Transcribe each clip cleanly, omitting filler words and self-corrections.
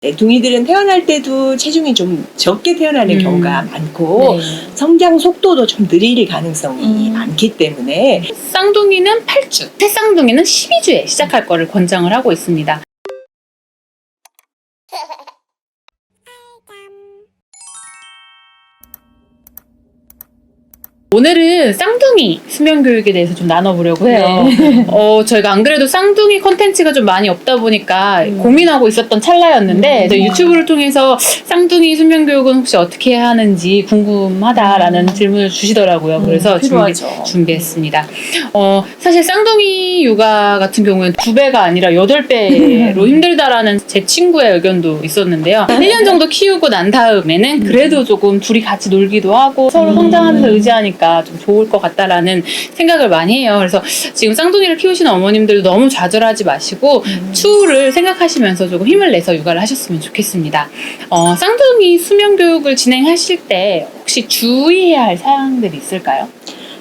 둥이들은 태어날 때도 체중이 좀 적게 태어나는 경우가 많고 네. 성장 속도도 좀 느릴 가능성이 많기 때문에 쌍둥이는 8주, 새쌍둥이는 12주에 시작할 거를 권장을 하고 있습니다. 오늘은 쌍둥이 수면 교육에 대해서 좀 나눠보려고 해요. 네. 저희가 안 그래도 쌍둥이 콘텐츠가 좀 많이 없다 보니까 고민하고 있었던 찰나였는데 저희 유튜브를 통해서 쌍둥이 수면 교육은 혹시 어떻게 해야 하는지 궁금하다라는 질문을 주시더라고요. 그래서 필요하죠. 준비했습니다. 사실 쌍둥이 육아 같은 경우에는 2배가 아니라 8배로 힘들다라는 제 친구의 의견도 있었는데요. 1년 정도 키우고 난 다음에는 그래도 조금 둘이 같이 놀기도 하고 서로 성장하면서 의지하니까 좀 좋을 것 같다라는 생각을 많이 해요. 그래서 지금 쌍둥이를 키우시는 어머님들 너무 좌절하지 마시고 추후를 생각하시면서 조금 힘을 내서 육아를 하셨으면 좋겠습니다. 쌍둥이 수면 교육을 진행하실 때 혹시 주의해야 할 사항들이 있을까요?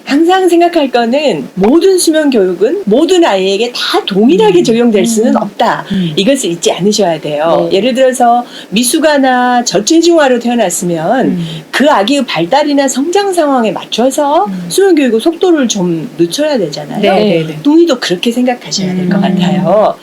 항상 생각할 거는 모든 수면 교육은 모든 아이에게 다 동일하게 적용될 수는 없다. 이것을 잊지 않으셔야 돼요. 네. 예를 들어서 미숙아나 저체중아로 태어났으면 그 아기의 발달이나 성장 상황에 맞춰서 수면 교육의 속도를 좀 늦춰야 되잖아요. 네. 둥이도 그렇게 생각하셔야 될 것 같아요.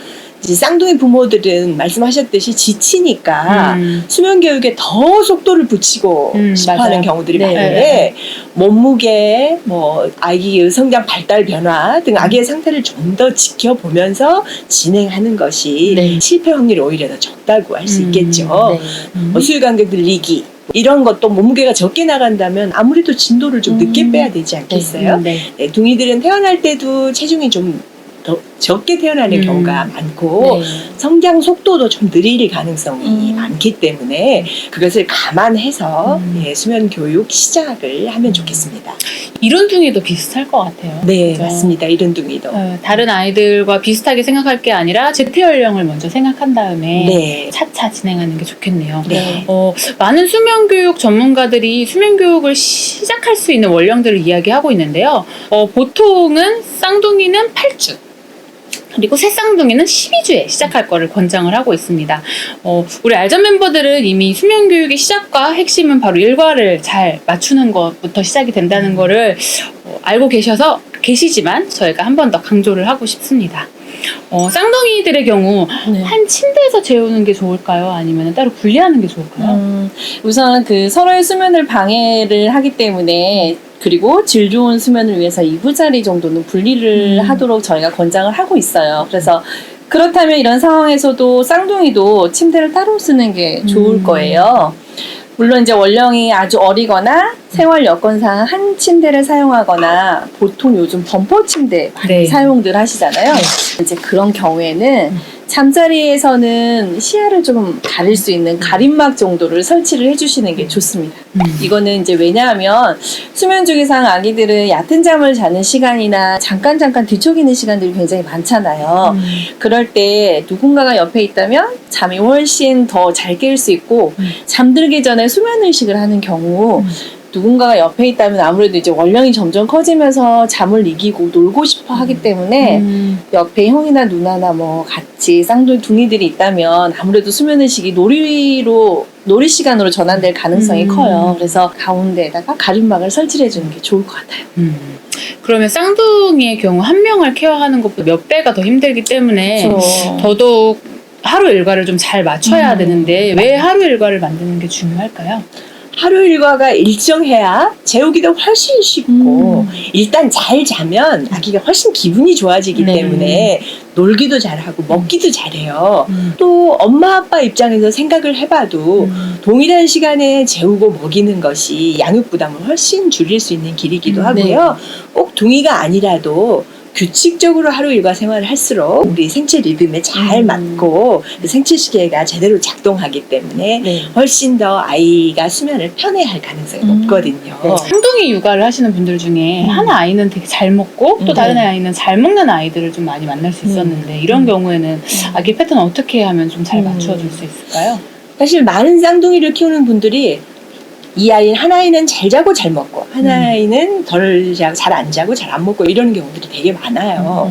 이제 쌍둥이 부모들은 말씀하셨듯이 지치니까 수면 교육에 더 속도를 붙이고 싶어하는 맞아요. 경우들이 네. 많은데 몸무게, 뭐 아기의 성장 발달 변화 등 아기의 상태를 좀 더 지켜보면서 진행하는 것이 네. 실패 확률이 오히려 더 적다고 할 수 있겠죠. 네. 수유 간격 늘리기 이런 것도 몸무게가 적게 나간다면 아무래도 진도를 좀 늦게 빼야 되지 않겠어요? 네. 둥이들은 태어날 때도 체중이 좀 더 적게 태어나는 경우가 많고 성장 속도도 좀 느릴 가능성이 많기 때문에 그것을 감안해서 수면 교육 시작을 하면 좋겠습니다. 이런둥이도 비슷할 것 같아요. 네, 그죠? 맞습니다. 이른둥이도. 다른 아이들과 비슷하게 생각할 게 아니라 제표 연령을 먼저 생각한 다음에 네. 차차 진행하는 게 좋겠네요. 네. 많은 수면 교육 전문가들이 수면 교육을 시작할 수 있는 원령들을 이야기하고 있는데요. 보통은 쌍둥이는 8주. 그리고 새쌍둥이는 12주에 시작할 거를 권장을 하고 있습니다. 우리 알전 멤버들은 이미 수면 교육의 시작과 핵심은 바로 일과를 잘 맞추는 것부터 시작이 된다는 거를 알고 계시지만 저희가 한 번 더 강조를 하고 싶습니다. 쌍둥이들의 경우 한 침대에서 재우는 게 좋을까요? 아니면 따로 분리하는 게 좋을까요? 우선 그 서로의 수면을 방해를 하기 때문에 그리고 질 좋은 수면을 위해서 이부자리 정도는 분리를 하도록 저희가 권장을 하고 있어요. 그래서 그렇다면 이런 상황에서도 쌍둥이도 침대를 따로 쓰는 게 좋을 거예요. 물론 이제 원령이 아주 어리거나 생활 여건상 한 침대를 사용하거나 보통 요즘 범퍼 침대 많이 사용들 하시잖아요. 이제 그런 경우에는 잠자리에서는 시야를 좀 가릴 수 있는 가림막 정도를 설치를 해주시는 게 좋습니다. 이거는 이제 왜냐하면 수면 중이상 아기들은 얕은 잠을 자는 시간이나 잠깐 뒤척이는 시간들이 굉장히 많잖아요. 그럴 때 누군가가 옆에 있다면 잠이 훨씬 더 잘 깰 수 있고 잠들기 전에 수면 의식을 하는 경우 누군가가 옆에 있다면 아무래도 이제 원령이 점점 커지면서 잠을 이기고 놀고 싶어 하기 때문에 옆에 형이나 누나나 뭐 같이 쌍둥이들이 있다면 아무래도 수면의식이 놀이 시간으로 전환될 가능성이 커요. 그래서 가운데에다가 가림막을 설치를 해주는 게 좋을 것 같아요. 그러면 쌍둥이의 경우 한 명을 케어하는 것보다 몇 배가 더 힘들기 때문에 더더욱 하루 일과를 좀 잘 맞춰야 되는데 왜 하루 일과를 만드는 게 중요할까요? 하루 일과가 일정해야 재우기도 훨씬 쉽고 일단 잘 자면 아기가 훨씬 기분이 좋아지기 때문에 놀기도 잘하고 먹기도 잘해요. 또 엄마 아빠 입장에서 생각을 해봐도 동일한 시간에 재우고 먹이는 것이 양육 부담을 훨씬 줄일 수 있는 길이기도 하고요. 꼭 둥이가 아니라도 규칙적으로 하루 일과 생활을 할수록 우리 생체 리듬에 잘 맞고 생체 시계가 제대로 작동하기 때문에 훨씬 더 아이가 수면을 편해할 가능성이 높거든요. 쌍둥이 육아를 하시는 분들 중에 한 아이는 되게 잘 먹고 또 다른 아이는 잘 먹는 아이들을 좀 많이 만날 수 있었는데 이런 경우에는 아기 패턴 어떻게 하면 좀 잘 맞춰줄 수 있을까요? 사실 많은 쌍둥이를 키우는 분들이 한 아이는 잘 자고 잘 먹고 한 아이는 덜 자고 잘 안 자고 잘 안 먹고 이런 경우들이 되게 많아요.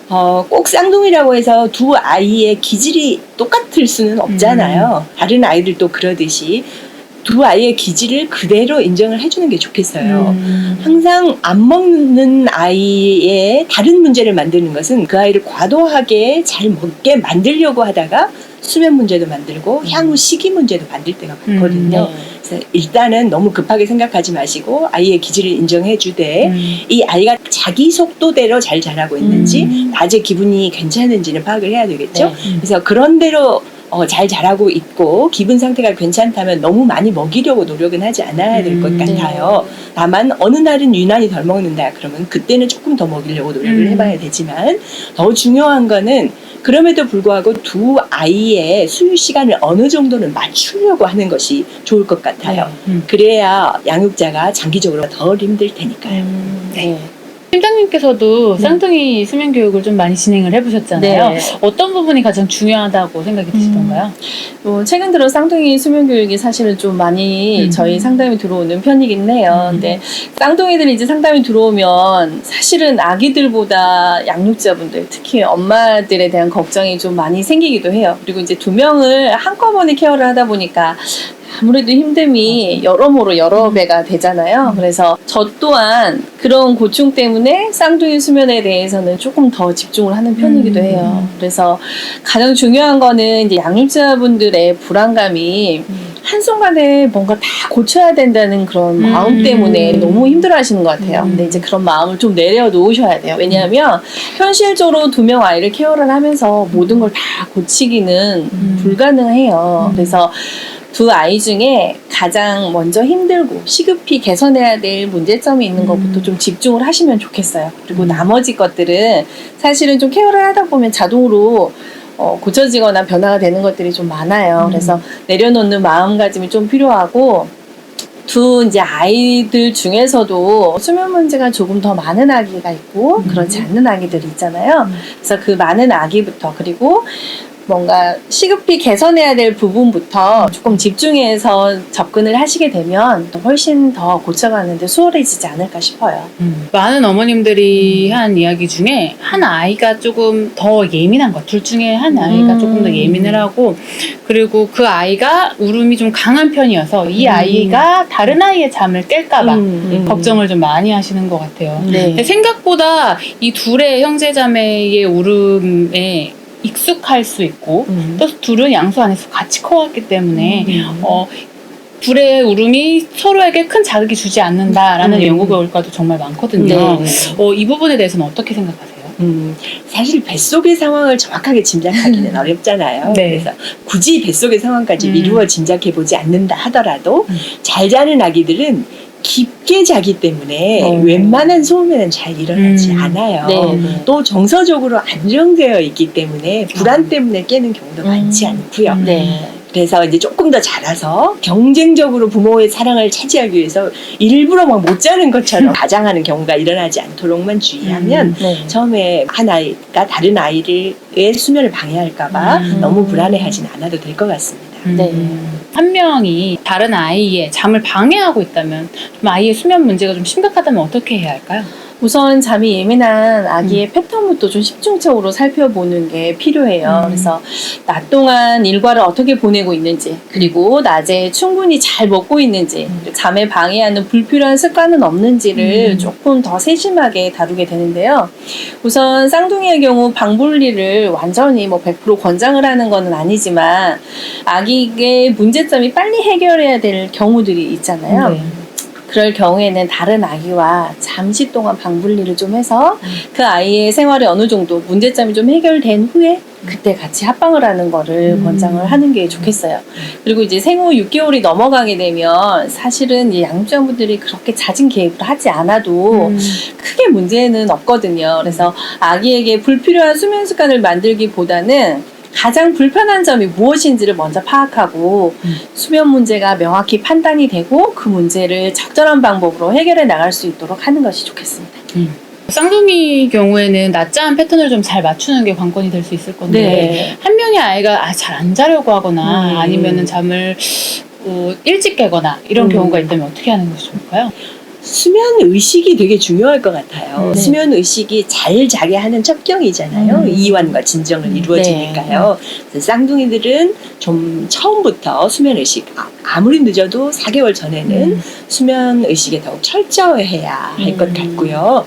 꼭 쌍둥이라고 해서 두 아이의 기질이 똑같을 수는 없잖아요. 다른 아이들도 그러듯이 두 아이의 기질을 그대로 인정을 해주는 게 좋겠어요. 항상 안 먹는 아이의 다른 문제를 만드는 것은 그 아이를 과도하게 잘 먹게 만들려고 하다가 수면 문제도 만들고 향후 식이 문제도 만들 때가 많거든요. 그래서 일단은 너무 급하게 생각하지 마시고 아이의 기질을 인정해 주되 이 아이가 자기 속도대로 잘 자라고 있는지 낮에 기분이 괜찮은지는 파악을 해야 되겠죠. 그래서 그런 대로 잘 자라고 있고 기분 상태가 괜찮다면 너무 많이 먹이려고 노력은 하지 않아야 될 것 같아요. 다만 어느 날은 유난히 덜 먹는다 그러면 그때는 조금 더 먹이려고 노력을 해봐야 되지만 더 중요한 거는 그럼에도 불구하고 두 아이의 수유 시간을 어느 정도는 맞추려고 하는 것이 좋을 것 같아요. 그래야 양육자가 장기적으로 덜 힘들 테니까요. 네. 팀장님께서도 쌍둥이 수면 교육을 좀 많이 진행을 해보셨잖아요. 네. 어떤 부분이 가장 중요하다고 생각이 드시던가요? 최근 들어 쌍둥이 수면 교육이 사실은 좀 많이 저희 상담이 들어오는 편이긴 해요. 근데 쌍둥이들이 이제 상담이 들어오면 사실은 아기들보다 양육자분들, 특히 엄마들에 대한 걱정이 좀 많이 생기기도 해요. 그리고 이제 두 명을 한꺼번에 케어를 하다 보니까 아무래도 힘듦이 여러모로 여러 배가 되잖아요. 그래서 저 또한 그런 고충 때문에 쌍둥이 수면에 대해서는 조금 더 집중을 하는 편이기도 해요. 그래서 가장 중요한 거는 이제 양육자분들의 불안감이 한순간에 뭔가 다 고쳐야 된다는 그런 마음 때문에 너무 힘들어 하시는 것 같아요. 근데 이제 그런 마음을 좀 내려놓으셔야 돼요. 왜냐하면 현실적으로 두 명 아이를 케어를 하면서 모든 걸 다 고치기는 불가능해요. 그래서 두 아이 중에 가장 먼저 힘들고 시급히 개선해야 될 문제점이 있는 것부터 좀 집중을 하시면 좋겠어요. 그리고 나머지 것들은 사실은 좀 케어를 하다 보면 자동으로 고쳐지거나 변화가 되는 것들이 좀 많아요. 그래서 내려놓는 마음가짐이 좀 필요하고 두 이제 아이들 중에서도 수면 문제가 조금 더 많은 아기가 있고 그렇지 않는 아기들이 있잖아요. 그래서 그 많은 아기부터 그리고 뭔가 시급히 개선해야 될 부분부터 조금 집중해서 접근을 하시게 되면 또 훨씬 더 고쳐가는데 수월해지지 않을까 싶어요. 많은 어머님들이 한 이야기 중에 한 아이가 조금 더 예민한 것, 둘 중에 한 아이가 조금 더 예민을 하고 그리고 그 아이가 울음이 좀 강한 편이어서 이 아이가 다른 아이의 잠을 깰까봐 걱정을 좀 많이 하시는 것 같아요. 근데 생각보다 이 둘의 형제자매의 울음에 익숙할 수 있고 또 둘은 양수 안에서 같이 커왔기 때문에 둘의 울음이 서로에게 큰 자극이 주지 않는다라는 연구 결과도 정말 많거든요. 이 부분에 대해서는 어떻게 생각하세요? 사실 뱃속의 상황을 정확하게 짐작하기는 어렵잖아요. 그래서 굳이 뱃속의 상황까지 미루어 짐작해보지 않는다 하더라도 잘 자는 아기들은 깊게 자기 때문에 웬만한 소음에는 잘 일어나지 않아요. 또 정서적으로 안정되어 있기 때문에 불안 때문에 깨는 경우도 많지 않고요. 그래서 이제 조금 더 자라서 경쟁적으로 부모의 사랑을 차지하기 위해서 일부러 막 못 자는 것처럼 가장하는 경우가 일어나지 않도록만 주의하면 처음에 한 아이가 다른 아이의 수면을 방해할까봐 너무 불안해하지는 않아도 될 것 같습니다. 한 명이 다른 아이의 잠을 방해하고 있다면 좀 아이의 수면 문제가 좀 심각하다면 어떻게 해야 할까요? 우선 잠이 예민한 아기의 패턴부터 좀 집중적으로 살펴보는 게 필요해요. 그래서 낮 동안 일과를 어떻게 보내고 있는지, 그리고 낮에 충분히 잘 먹고 있는지, 잠에 방해하는 불필요한 습관은 없는지를 조금 더 세심하게 다루게 되는데요. 우선 쌍둥이의 경우 방분리를 완전히 100% 권장을 하는 건 아니지만 아기의 문제점이 빨리 해결해야 될 경우들이 있잖아요. 그럴 경우에는 다른 아기와 잠시 동안 방분리를 좀 해서 그 아이의 생활이 어느 정도 문제점이 좀 해결된 후에 그때 같이 합방을 하는 거를 권장을 하는 게 좋겠어요. 그리고 이제 생후 6개월이 넘어가게 되면 사실은 이 양육자분들이 그렇게 잦은 개입을 하지 않아도 크게 문제는 없거든요. 그래서 아기에게 불필요한 수면 습관을 만들기보다는 가장 불편한 점이 무엇인지를 먼저 파악하고 수면 문제가 명확히 판단이 되고 그 문제를 적절한 방법으로 해결해 나갈 수 있도록 하는 것이 좋겠습니다. 쌍둥이 경우에는 낮잠 패턴을 좀 잘 맞추는 게 관건이 될 수 있을 건데 한 명의 아이가 잘 안 자려고 하거나 아니면은 잠을 일찍 깨거나 이런 경우가 있다면 어떻게 하는 것이 좋을까요? 수면 의식이 되게 중요할 것 같아요. 네. 수면 의식이 잘 자게 하는 첩경이잖아요. 이완과 진정을 이루어지니까요. 그래서 쌍둥이들은 좀 처음부터 수면 의식, 아무리 늦어도 4개월 전에는 수면 의식에 더욱 철저해야 할 것 같고요.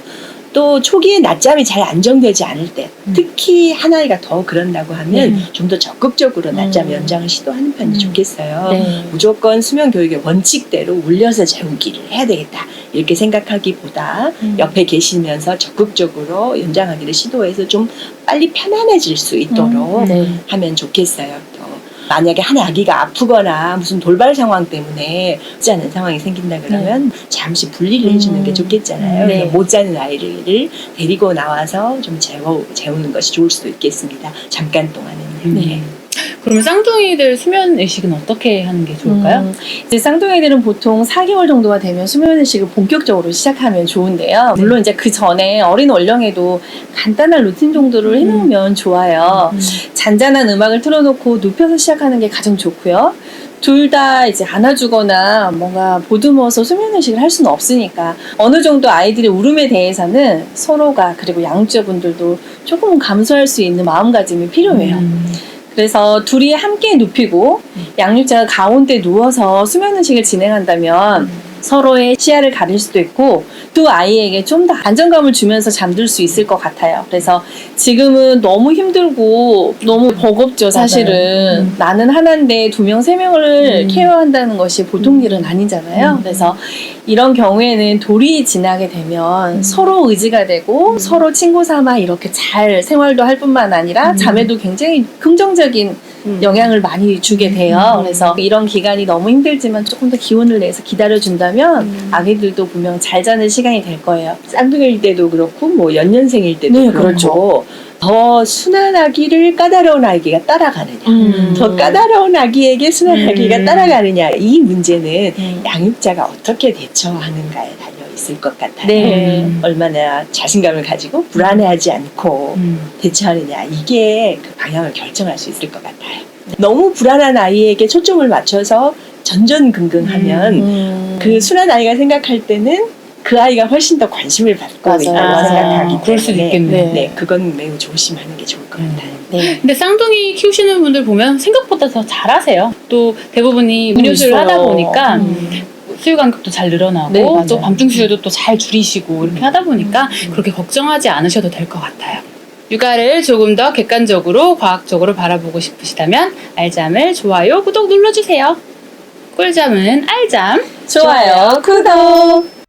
또 초기에 낮잠이 잘 안정되지 않을 때, 특히 한 아이가 더 그런다고 하면 좀 더 적극적으로 낮잠 연장을 시도하는 편이 좋겠어요. 네. 무조건 수면 교육의 원칙대로 울려서 재우기를 해야 되겠다 이렇게 생각하기보다 옆에 계시면서 적극적으로 연장하기를 시도해서 좀 빨리 편안해질 수 있도록 네. 하면 좋겠어요. 또 만약에 한 아기가 아프거나 무슨 돌발 상황 때문에 쉽지 않은 상황이 생긴다 그러면 잠시 분리를 해주는 게 좋겠잖아요. 네. 그래서 못 자는 아이를 데리고 나와서 좀 재우는 것이 좋을 수도 있겠습니다. 잠깐 동안은. 네. 그러면 쌍둥이들 수면 의식은 어떻게 하는 게 좋을까요? 이제 쌍둥이들은 보통 4개월 정도가 되면 수면 의식을 본격적으로 시작하면 좋은데요. 물론 이제 그 전에 어린 연령에도 간단한 루틴 정도를 해놓으면 좋아요. 잔잔한 음악을 틀어놓고 눕혀서 시작하는 게 가장 좋고요. 둘 다 이제 안아주거나 뭔가 보듬어서 수면 의식을 할 수는 없으니까 어느 정도 아이들의 울음에 대해서는 서로가 그리고 양육자분들도 조금 감수할 수 있는 마음가짐이 필요해요. 그래서 둘이 함께 눕히고 양육자가 가운데 누워서 수면 의식을 진행한다면 서로의 시야를 가릴 수도 있고 또 아이에게 좀 더 안정감을 주면서 잠들 수 있을 것 같아요. 그래서 지금은 너무 힘들고 너무 버겁죠, 사실은. 나는 하나인데 2명, 3명을 케어한다는 것이 보통 일은 아니잖아요. 그래서 이런 경우에는 돌이 지나게 되면 서로 의지가 되고 서로 친구 삼아 이렇게 잘 생활도 할 뿐만 아니라 잠에도 굉장히 긍정적인 영향을 많이 주게 돼요. 그래서 이런 기간이 너무 힘들지만 조금 더 기운을 내서 기다려준다면 아기들도 분명 잘 자는 시간이 될 거예요. 쌍둥이일 때도 그렇고 뭐 연년생일 때도 네, 그렇고 그렇죠. 더 순한 아기를 까다로운 아기가 따라가느냐 더 까다로운 아기에게 순한 아기가 따라가느냐 이 문제는 양육자가 어떻게 대처하는가에 달려 있을 것 같아요. 네. 얼마나 자신감을 가지고 불안해하지 않고 대처하느냐 이게 그 방향을 결정할 수 있을 것 같아요. 너무 불안한 아이에게 초점을 맞춰서 전전긍긍하면 그 순한 아이가 생각할 때는 그 아이가 훨씬 더 관심을 받고 맞아요. 있다고 맞아요. 생각하기 때문에 그럴 수도 있겠네요. 네, 그건 매우 조심하는 게 좋을 것 같아요. 네. 근데 쌍둥이 키우시는 분들 보면 생각보다 더 잘하세요. 또 대부분이 음료수를 있어요. 하다 보니까 수유 간격도 잘 늘어나고 네, 맞아요. 또 밤중 수유도 또 잘 줄이시고 이렇게 하다 보니까 그렇게 걱정하지 않으셔도 될 것 같아요. 육아를 조금 더 객관적으로 과학적으로 바라보고 싶으시다면 알잠을 좋아요, 구독 눌러주세요. 꿀잠은 알잠. 좋아요, 구독!